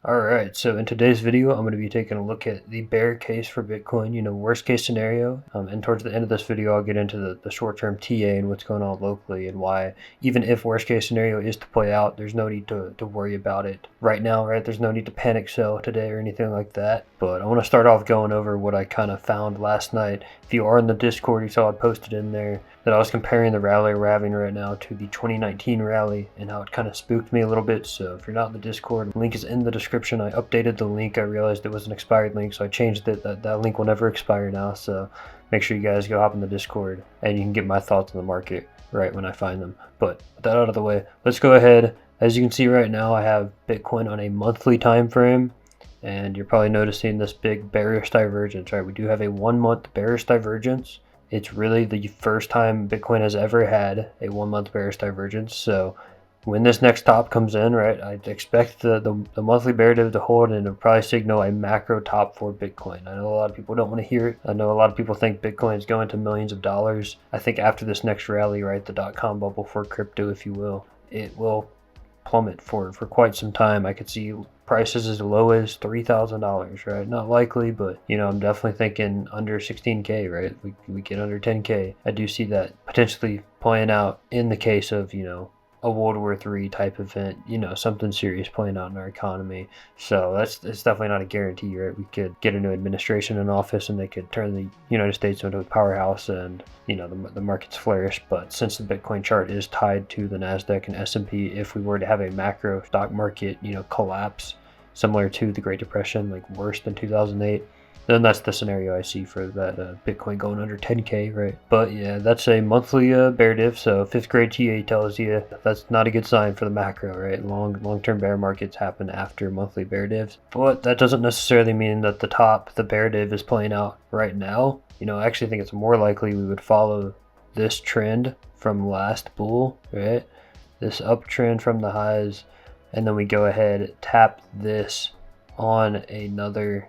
Alright, so in today's video, I'm going to be taking a look at the bear case for Bitcoin, worst case scenario. And towards the end of this video, I'll get into the short-term TA and what's going on locally and why, even if worst case scenario is to play out, there's no need to worry about it right now, right? There's no need to panic sell today or anything like that. But I want to start off going over what I kind of found last night. If you are in the Discord, you saw I posted in there that I was comparing the rally we're having right now to the 2019 rally and how it kind of spooked me a little bit. So if you're not in the Discord, link is in the description. I updated the link. I realized it was an expired link, so I changed it. That link will never expire now, so make sure you guys go hop in the Discord and you can get my thoughts on the market right when I find them. But with that out of the way, let's go ahead. As you can see right now, I have Bitcoin on a monthly time frame, and you're probably noticing this big bearish divergence, right? We do have a 1 month bearish divergence. It's really the first time Bitcoin has ever had a 1 month bearish divergence. So when this next top comes in, right, I'd expect the monthly bear div to hold, and it'll probably signal a macro top for Bitcoin. I know a lot of people don't want to hear it. I know a lot of people think Bitcoin is going to millions of dollars. I think after this next rally, right, the .com bubble for crypto, if you will, it will plummet for quite some time. I could see prices as low as $3,000, right? Not likely, but I'm definitely thinking under 16K, right? We get under 10K. I do see that potentially playing out in the case of a World War III type event, something serious playing out in our economy. So it's definitely not a guarantee, right? We could get a new administration in office and they could turn the United States into a powerhouse and the markets flourish. But since the Bitcoin chart is tied to the NASDAQ and S&P, if we were to have a macro stock market collapse similar to the Great Depression, like worse than 2008, then that's the scenario I see for that Bitcoin going under 10K, right? But yeah, that's a monthly bear div. So 5th grade TA tells you that's not a good sign for the macro, right? Long-term bear markets happen after monthly bear divs. But that doesn't necessarily mean that the bear div is playing out right now. I actually think it's more likely we would follow this trend from last bull, right? This uptrend from the highs, and then we go ahead, tap this on another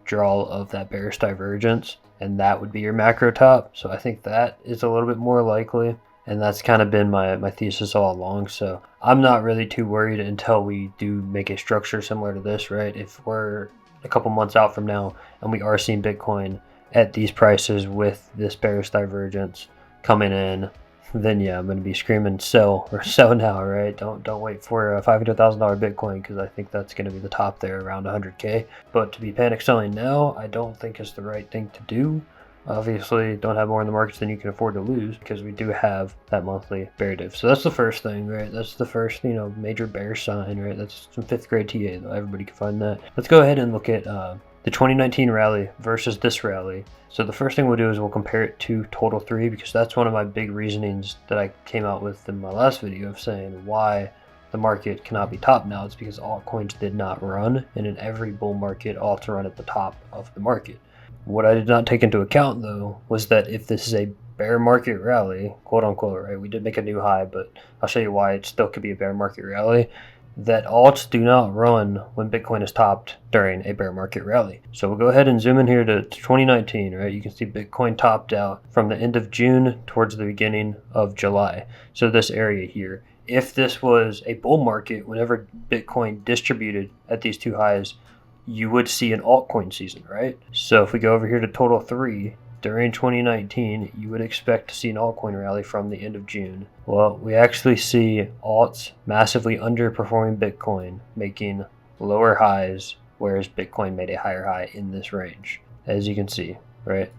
draw of that bearish divergence, and that would be your macro top. So I think that is a little bit more likely, and that's kind of been my thesis all along. So I'm not really too worried until we do make a structure similar to this, right? If we're a couple months out from now and we are seeing Bitcoin at these prices with this bearish divergence coming in, then yeah, I'm going to be screaming sell now, right? Don't wait for a $500,000 Bitcoin, because I think that's going to be the top there around 100K. But to be panic selling now, I don't think is the right thing to do. Obviously, don't have more in the markets than you can afford to lose, because we do have that monthly bear div. So that's the first thing, right? That's the first, major bear sign, right? That's some 5th grade TA, though. Everybody can find that. Let's go ahead and look at the 2019 rally versus this rally. So the first thing we'll do is we'll compare it to total 3, because that's one of my big reasonings that I came out with in my last video of saying why the market cannot be top now. It's because altcoins did not run, and in every bull market, alts run at the top of the market. What I did not take into account, though, was that if this is a bear market rally, quote unquote, right? We did make a new high, but I'll show you why it still could be a bear market rally. That alts do not run when Bitcoin is topped during a bear market rally. So we'll go ahead and zoom in here to 2019, right? You can see Bitcoin topped out from the end of June towards the beginning of July. So this area here, if this was a bull market, whenever Bitcoin distributed at these two highs, you would see an altcoin season, right? So if we go over here to total 3, during 2019, you would expect to see an altcoin rally from the end of June. Well, we actually see alts massively underperforming Bitcoin, making lower highs, whereas Bitcoin made a higher high in this range, as you can see, right?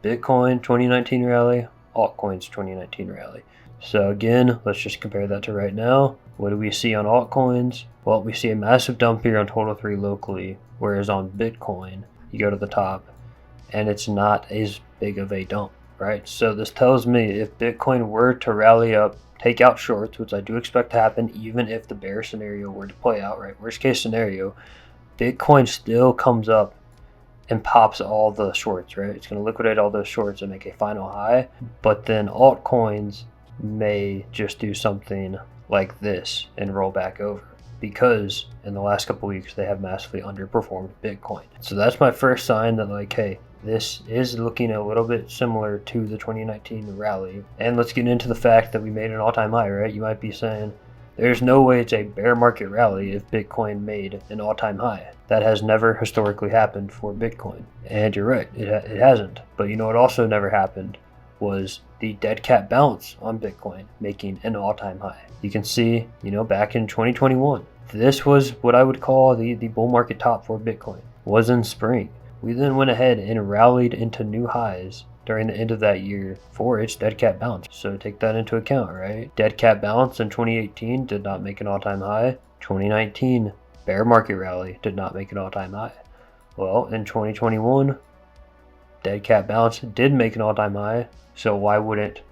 Bitcoin 2019 rally, altcoins 2019 rally. So again, let's just compare that to right now. What do we see on altcoins? Well, we see a massive dump here on total 3 locally, whereas on Bitcoin, you go to the top, and it's not as big of a dump, right? So this tells me if Bitcoin were to rally up, take out shorts, which I do expect to happen even if the bear scenario were to play out, right? Worst case scenario, Bitcoin still comes up and pops all the shorts, right? It's going to liquidate all those shorts and make a final high, but then altcoins may just do something like this and roll back over, because in the last couple weeks they have massively underperformed Bitcoin. So that's my first sign that, like, hey, this is looking a little bit similar to the 2019 rally. And let's get into the fact that we made an all-time high, right? You might be saying, There's no way it's a bear market rally if Bitcoin made an all-time high. That has never historically happened for Bitcoin. And you're right, it hasn't. But you know what also never happened was the dead cat bounce on Bitcoin making an all-time high. You can see, back in 2021, this was what I would call the bull market top for Bitcoin, was in spring. We then went ahead and rallied into new highs during the end of that year for its dead cat bounce. So take that into account, right? Dead cat bounce in 2018 did not make an all-time high. 2019 bear market rally did not make an all-time high. Well, in 2021, dead cat bounce did make an all-time high. So why wouldn't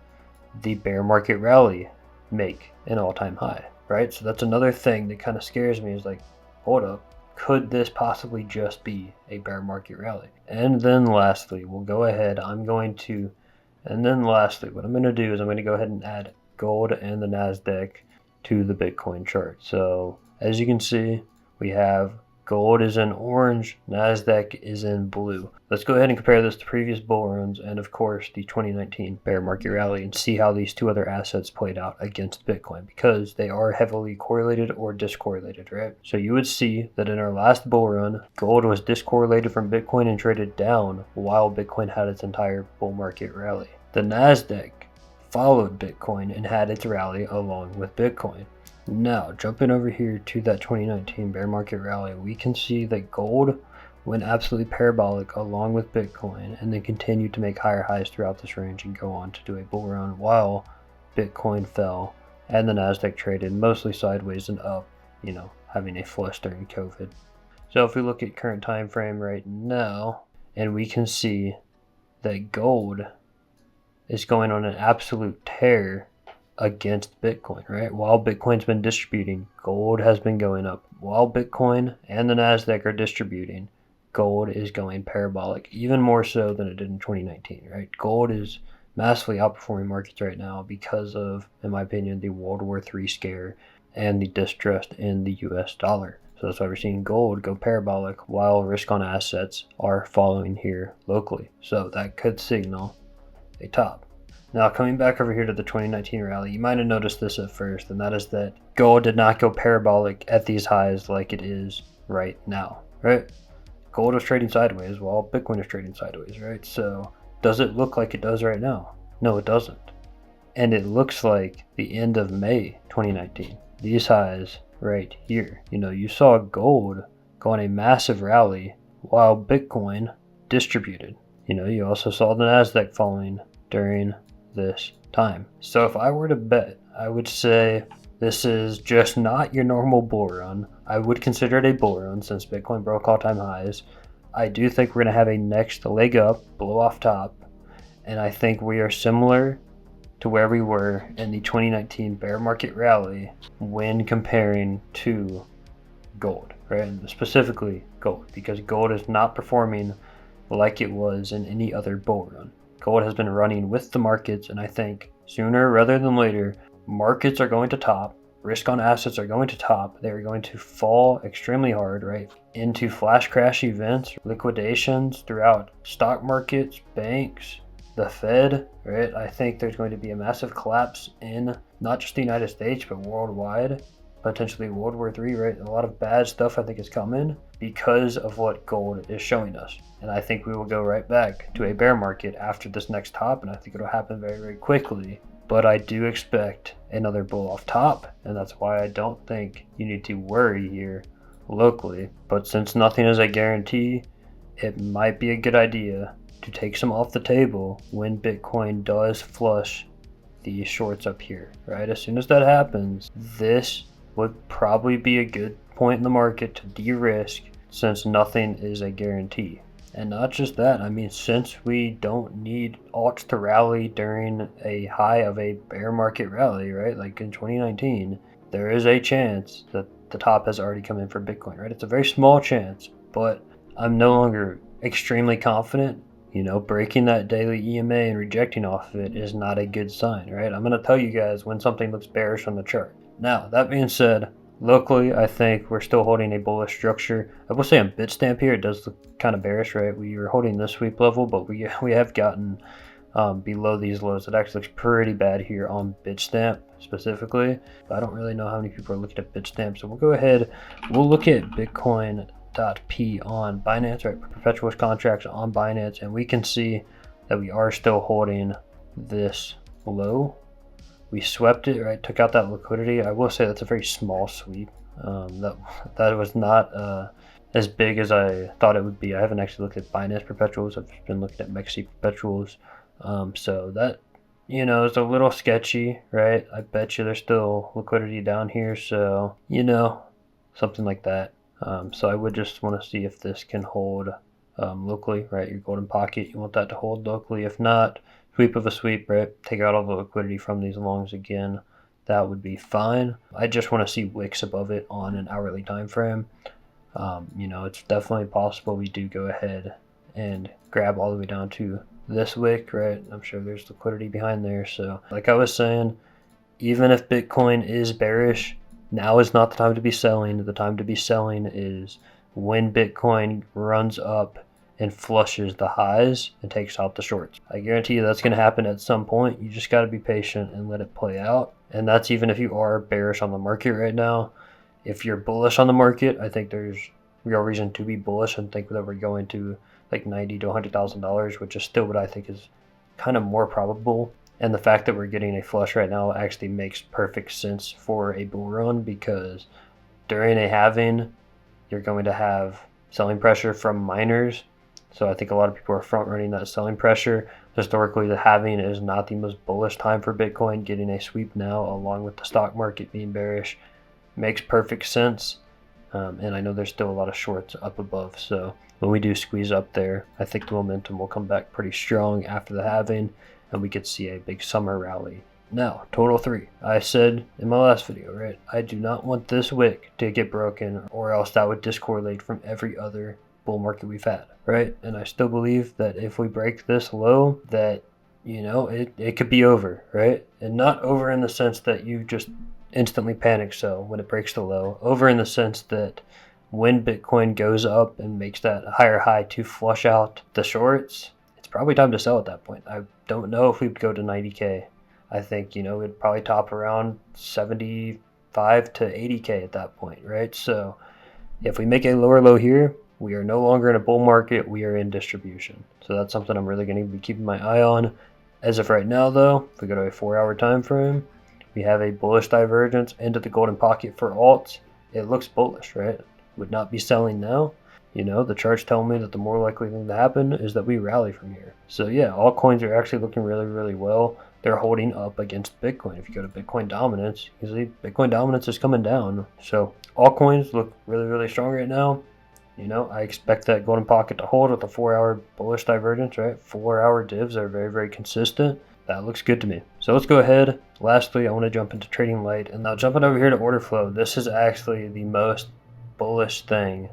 the bear market rally make an all-time high, right? So that's another thing that kind of scares me, is like, hold up, could this possibly just be a bear market rally? And then lastly, what I'm going to do is I'm going to go ahead and add gold and the NASDAQ to the Bitcoin chart. So as you can see, we have gold is in orange, NASDAQ is in blue. Let's go ahead and compare this to previous bull runs and of course the 2019 bear market rally and see how these two other assets played out against Bitcoin, because they are heavily correlated or discorrelated, right? So you would see that in our last bull run, gold was discorrelated from Bitcoin and traded down while Bitcoin had its entire bull market rally. The NASDAQ followed Bitcoin and had its rally along with Bitcoin. Now, jumping over here to that 2019 bear market rally, we can see that gold went absolutely parabolic along with Bitcoin and then continued to make higher highs throughout this range and go on to do a bull run, while Bitcoin fell and the NASDAQ traded mostly sideways and up, having a flush during COVID. So if we look at current time frame right now, and we can see that gold is going on an absolute tear against Bitcoin, right? While Bitcoin's been distributing, gold has been going up. While Bitcoin and the NASDAQ are distributing, gold is going parabolic, even more so than it did in 2019, right? Gold is massively outperforming markets right now because of, in my opinion, the World War III scare and the distrust in the US dollar. So that's why we're seeing gold go parabolic while risk on assets are following here locally. So that could signal a top. Now, coming back over here to the 2019 rally, you might have noticed this at first, and that is that gold did not go parabolic at these highs like it is right now, right? Gold was trading sideways while Bitcoin is trading sideways, right? So does it look like it does right now? No, it doesn't. And it looks like the end of May 2019, these highs right here. You saw gold go on a massive rally while Bitcoin distributed. You also saw the NASDAQ falling during this time. So if I were to bet, I would say this is just not your normal bull run. I would consider it a bull run since Bitcoin broke all-time highs. I do think we're going to have a next leg up, blow off top, and I think we are similar to where we were in the 2019 bear market rally when comparing to gold, right? And specifically gold, because gold is not performing like it was in any other bull run. Gold has been running with the markets, and I think sooner rather than later, markets are going to top, risk on assets are going to top, they're going to fall extremely hard, right, into flash crash events, liquidations throughout stock markets, banks, the Fed, right? I think there's going to be a massive collapse in not just the United States, but worldwide, potentially World War III, right? A lot of bad stuff I think is coming because of what gold is showing us. And I think we will go right back to a bear market after this next top, and I think it'll happen very, very quickly. But I do expect another bull off top, and that's why I don't think you need to worry here locally. But since nothing is a guarantee, it might be a good idea to take some off the table when Bitcoin does flush these shorts up here, right? As soon as that happens, this would probably be a good point in the market to de-risk, since nothing is a guarantee. And not just that, since we don't need alts to rally during a high of a bear market rally, right? Like in 2019, there is a chance that the top has already come in for Bitcoin, right? It's a very small chance, but I'm no longer extremely confident. Breaking that daily EMA and rejecting off of it is not a good sign, right? I'm going to tell you guys when something looks bearish on the chart. Now, that being said, locally, I think we're still holding a bullish structure. I will say on Bitstamp here, it does look kind of bearish, right? We were holding this sweep level, but we have gotten below these lows. It actually looks pretty bad here on Bitstamp specifically, but I don't really know how many people are looking at Bitstamp. So we'll go ahead, we'll look at Bitcoin.p on Binance, right? Perpetual contracts on Binance, and we can see that we are still holding this low. We swept it, right? Took out that liquidity. I will say that's a very small sweep. That was not as big as I thought it would be. I haven't actually looked at Binance perpetuals. I've just been looking at Mexi perpetuals. So that, you know, is a little sketchy, right? I bet you there's still liquidity down here. So, you know, something like that. So I would just want to see if this can hold locally, right? Your golden pocket, you want that to hold locally. If not, sweep of a sweep, right? Take out all the liquidity from these longs again. That would be fine. I just want to see wicks above it on an hourly time frame. You know, it's definitely possible we do go ahead and grab all the way down to this wick, right? I'm sure there's liquidity behind there. So like I was saying, even if Bitcoin is bearish, now is not the time to be selling. The time to be selling is when Bitcoin runs up and flushes the highs and takes out the shorts. I guarantee you that's going to happen at some point. You just got to be patient and let it play out. And that's even if you are bearish on the market right now. If you're bullish on the market, I think there's real reason to be bullish and think that we're going to like $90,000 to $100,000, which is still what I think is kind of more probable. And the fact that we're getting a flush right now actually makes perfect sense for a bull run, because during a halving, you're going to have selling pressure from miners. So I think a lot of people are front running that selling pressure. Historically, the halving is not the most bullish time for Bitcoin. Getting a sweep now, along with the stock market being bearish, makes perfect sense. And I know there's still a lot of shorts up above. So when we do squeeze up there, I think the momentum will come back pretty strong after the halving, and we could see a big summer rally. Now, total 3. I said in my last video, right, I do not want this wick to get broken, or else that would discorrelate from every other bull market we've had, right? And I still believe that if we break this low, that, you know, it could be over, right? And not over in the sense that you just instantly panic sell when it breaks the low. Over in the sense that when Bitcoin goes up and makes that higher high to flush out the shorts, it's probably time to sell at that point. I don't know if we'd go to 90K. I think, you know, it'd probably top around 75 to 80K at that point, right? So if we make a lower low here, we are no longer in a bull market, we are in distribution. So that's something I'm really going to be keeping my eye on. As of right now, though, if we go to a 4-hour time frame, we have a bullish divergence into the golden pocket for alts. It looks bullish, right? Would not be selling now. You know, the charts tell me that the more likely thing to happen is that we rally from here. So yeah, altcoins are actually looking really, really well. They're holding up against Bitcoin. If you go to Bitcoin dominance, you see Bitcoin dominance is coming down. So altcoins look really, really strong right now. You know, I expect that golden pocket to hold with a 4-hour bullish divergence, right? 4-hour divs are very, very consistent. That looks good to me. So let's go ahead. Lastly, I want to jump into trading light. And now jumping over here to order flow, this is actually the most bullish thing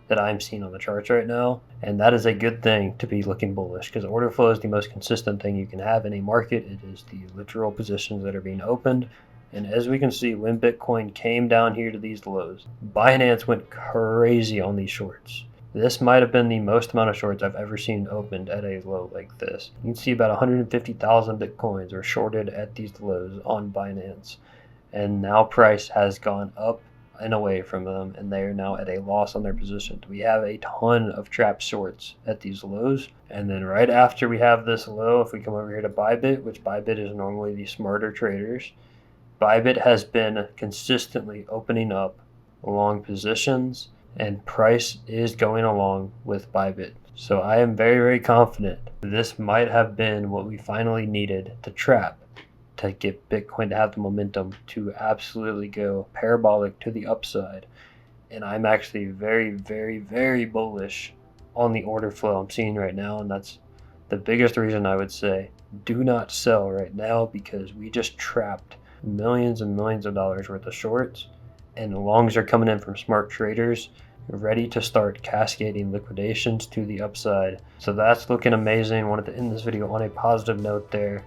that I'm seeing on the charts right now. And that is a good thing to be looking bullish, because order flow is the most consistent thing you can have in a market. It is the literal positions that are being opened. And as we can see, when Bitcoin came down here to these lows, Binance went crazy on these shorts. This might have been the most amount of shorts I've ever seen opened at a low like this. You can see about 150,000 Bitcoins are shorted at these lows on Binance. And now price has gone up and away from them, and they are now at a loss on their positions. We have a ton of trap shorts at these lows. And then right after we have this low, if we come over here to Bybit, which Bybit is normally the smarter traders, Bybit has been consistently opening up long positions, and price is going along with Bybit. So I am very, very confident this might have been what we finally needed to trap to get Bitcoin to have the momentum to absolutely go parabolic to the upside. And I'm actually very, very, very bullish on the order flow I'm seeing right now. And that's the biggest reason I would say do not sell right now, because we just trapped millions and millions of dollars worth of shorts, and the longs are coming in from smart traders ready to start cascading liquidations to the upside. So that's looking amazing. Wanted to end this video on a positive note there.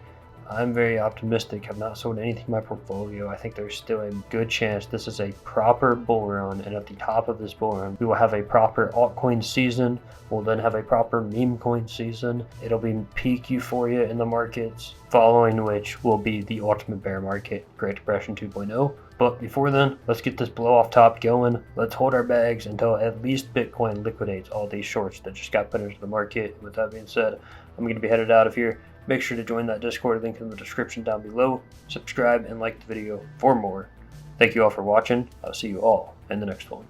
I'm very optimistic. I've not sold anything in my portfolio. I think there's still a good chance this is a proper bull run, and at the top of this bull run, we will have a proper altcoin season. We'll then have a proper meme coin season. It'll be peak euphoria in the markets, following which will be the ultimate bear market, Great Depression 2.0. But before then, let's get this blow off top going. Let's hold our bags until at least Bitcoin liquidates all these shorts that just got put into the market. With that being said, I'm going to be headed out of here. Make sure to join that Discord link in the description down below. Subscribe and like the video for more. Thank you all for watching. I'll see you all in the next one.